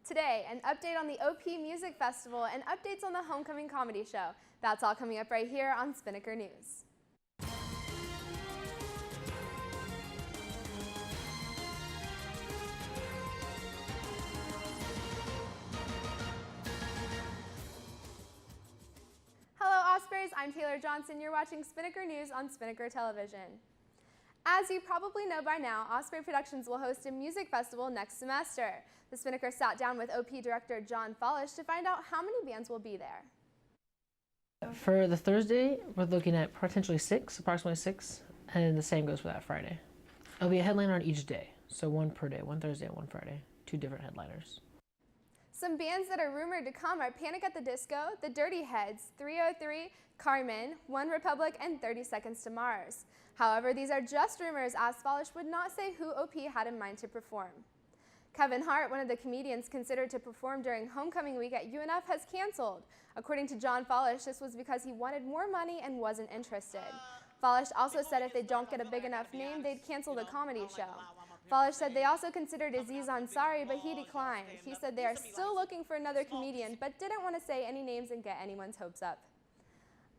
Today, an update on the OP Music Festival and updates on the Homecoming Comedy Show. That's all coming up right here on Spinnaker News. Hello Ospreys, I'm Taylor Johnson. You're watching Spinnaker News on Spinnaker Television. As you probably know by now, Osprey Productions will host a music festival next semester. The Spinnaker sat down with OP director John Fallish to find out how many bands will be there. For the Thursday, we're looking at potentially approximately six, and the same goes for that Friday. There'll be a headliner on each day, so one per day, one Thursday and one Friday, two different headliners. Some bands that are rumored to come are Panic at the Disco, The Dirty Heads, 303, Carmen, One Republic, and 30 Seconds to Mars. However, these are just rumors, as Fallish would not say who OP had in mind to perform. Kevin Hart, one of the comedians considered to perform during homecoming week at UNF, has canceled. According to John Fallish, this was because he wanted more money and wasn't interested. Fallish also said if they don't get a big enough name, they'd cancel the comedy show. Fallish said they also considered Aziz Ansari, but he declined. He said they are still looking for another comedian, but didn't want to say any names and get anyone's hopes up.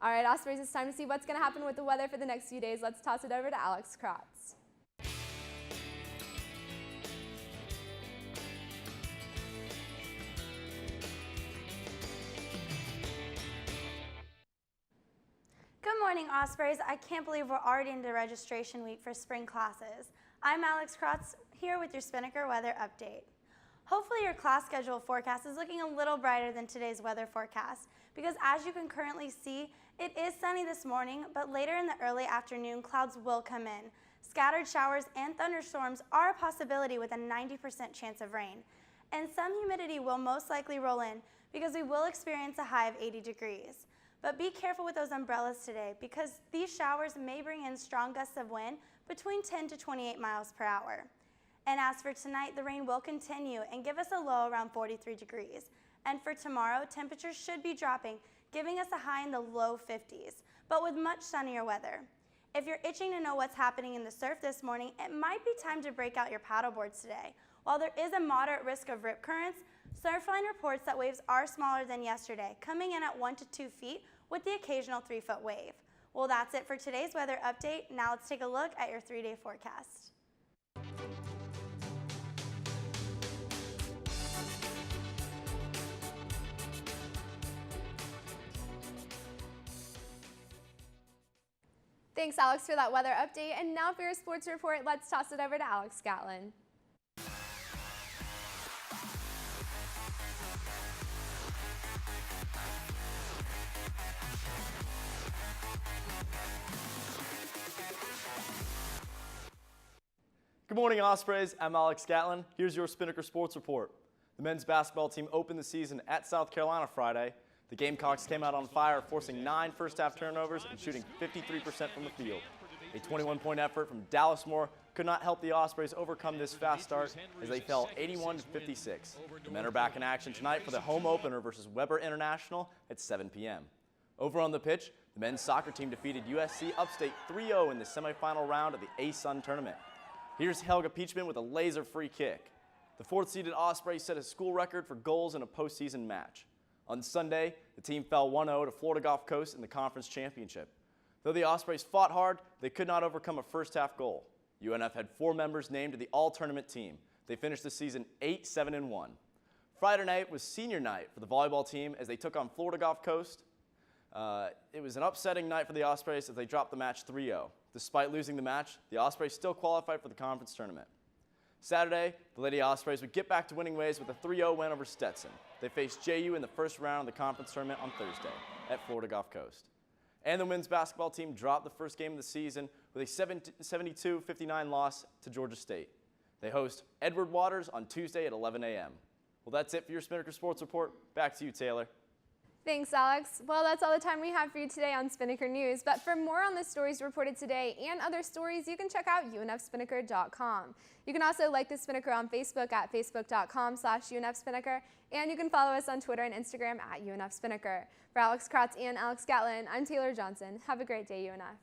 All right, Ospreys, it's time to see what's going to happen with the weather for the next few days. Let's toss it over to Alex Kratz. Good morning, Ospreys. I can't believe we're already into registration week for spring classes. I'm Alex Kratz here with your Spinnaker weather update. Hopefully your class schedule forecast is looking a little brighter than today's weather forecast because as you can currently see, it is sunny this morning, but later in the early afternoon, clouds will come in. Scattered showers and thunderstorms are a possibility with a 90% chance of rain. And some humidity will most likely roll in because we will experience a high of 80 degrees. But be careful with those umbrellas today because these showers may bring in strong gusts of wind between 10 to 28 miles per hour. And as for tonight, the rain will continue and give us a low around 43 degrees. And for tomorrow, temperatures should be dropping, giving us a high in the low 50s, but with much sunnier weather. If you're itching to know what's happening in the surf this morning, it might be time to break out your paddle boards today. While there is a moderate risk of rip currents, Surfline reports that waves are smaller than yesterday, coming in at 1 to 2 feet with the occasional 3-foot wave. Well, that's it for today's weather update. Now let's take a look at your 3-day forecast. Thanks, Alex, for that weather update. And now for your sports report, let's toss it over to Alex Gatlin. Good morning, Ospreys. I'm Alex Gatlin. Here's your Spinnaker Sports Report. The men's basketball team opened the season at South Carolina Friday. The Gamecocks came out on fire, forcing 9 first-half turnovers and shooting 53% from the field. A 21-point effort from Dallas Moore could not help the Ospreys overcome this fast start as they fell 81-56. The men are back in action tonight for the home opener versus Weber International at 7 p.m. Over on the pitch, the men's soccer team defeated USC Upstate 3-0 in the semifinal round of the A-Sun tournament. Here's Helga Peachman with a laser free kick. The 4th-seeded Ospreys set a school record for goals in a postseason match. On Sunday, the team fell 1-0 to Florida Gulf Coast in the conference championship. Though the Ospreys fought hard, they could not overcome a first-half goal. UNF had 4 members named to the all-tournament team. They finished the season 8-7-1. Friday night was senior night for the volleyball team as they took on Florida Gulf Coast. It was an upsetting night for the Ospreys as they dropped the match 3-0. Despite losing the match, the Ospreys still qualified for the conference tournament. Saturday, the Lady Ospreys would get back to winning ways with a 3-0 win over Stetson. They faced JU in the first round of the conference tournament on Thursday at Florida Gulf Coast. And the men's basketball team dropped the first game of the season with a 72-59 loss to Georgia State. They host Edward Waters on Tuesday at 11 a.m. Well, that's it for your Spinnaker Sports Report. Back to you, Taylor. Thanks, Alex. Well, that's all the time we have for you today on Spinnaker News. But for more on the stories reported today and other stories, you can check out unfspinnaker.com. You can also like the Spinnaker on Facebook at facebook.com/UNFSpinnaker, and you can follow us on Twitter and Instagram at UNFSpinnaker. For Alex Kratz and Alex Gatlin, I'm Taylor Johnson. Have a great day, UNF.